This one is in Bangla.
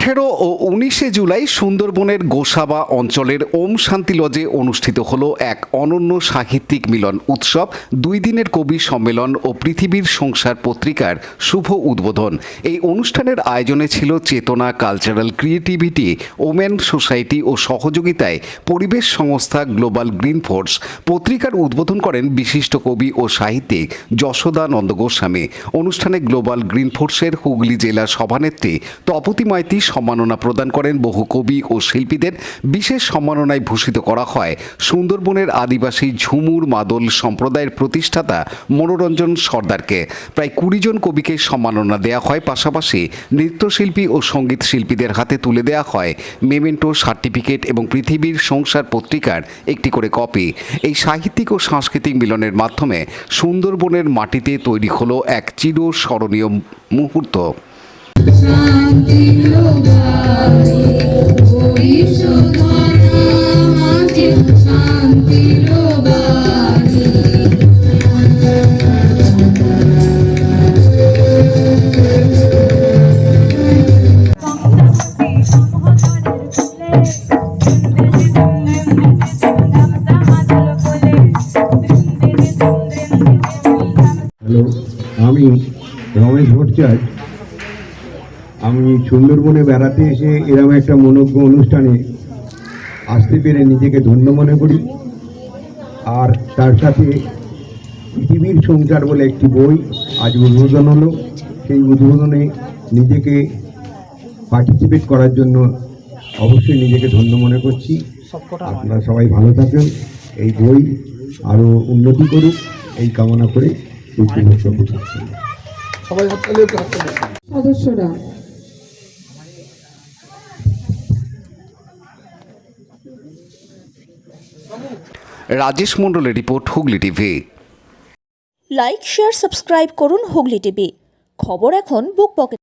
18 ও 19 জুলাই সুন্দরবনের গোসাবা অঞ্চলের ওম শান্তি লজে অনুষ্ঠিত হলো এক অনন্য সাহিত্যিক মিলন উৎসব, 2 দিনের কবি সম্মেলন ও পৃথিবীর সংসার পত্রিকার শুভ উদ্বোধন। এই অনুষ্ঠানের আয়োজনে ছিল চেতনা কালচারাল ক্রিয়েটিভিটি, ওমেন সোসাইটি ও সহযোগিতায় পরিবেশ সংস্থা গ্লোবাল গ্রিন ফোর্স। পত্রিকার উদ্বোধন করেন বিশিষ্ট কবি ও সাহিত্যিক যশোদানন্দ গোস্বামী। অনুষ্ঠানে গ্লোবাল গ্রিন ফোর্সের হুগলি জেলা সভানেত্রী তপতী মাইতি সম্মাননা প্রদান করেন বহু কবি ও শিল্পীদের। বিশেষ সম্মাননায় ভূষিত করা হয় সুন্দরবনের আদিবাসী ঝুমুর মাদল সম্প্রদায়ের প্রতিষ্ঠাতা মনোরঞ্জন সর্দারকে। প্রায় 20 জন কবিকে সম্মাননা দেওয়া হয়। পাশাপাশি নৃত্যশিল্পী ও সঙ্গীত শিল্পীদের হাতে তুলে দেওয়া হয় মেমেন্টো, সার্টিফিকেট এবং পৃথিবীর সংসার পত্রিকার একটি করে কপি। এই সাহিত্যিক ও সাংস্কৃতিক মিলনের মাধ্যমে সুন্দরবনের মাটিতে তৈরি হলো এক চিরস্মরণীয় মুহূর্ত। হ্যালো, আমি রমেশ ভট্টাচার্য। আমি সুন্দরবনে বেড়াতে এসে এরকম একটা মনোজ্ঞ অনুষ্ঠানে আসতে পেরে নিজেকে ধন্য মনে করি। আর তার সাথে পৃথিবীর সংসার বলে একটি বই আজ উদ্বোধন হলো। সেই উদ্বোধনে নিজেকে পার্টিসিপেট করার জন্য অবশ্যই নিজেকে ধন্য মনে করছি। আপনারা সবাই ভালো থাকেন, এই বই আরও উন্নতি করুক এই কামনা করে সদস্যরা রাজেশ মণ্ডলের report, Hooghly TV. Like, share, subscribe করুন হুগলি টিভি। খবর এখন বুক পকেট।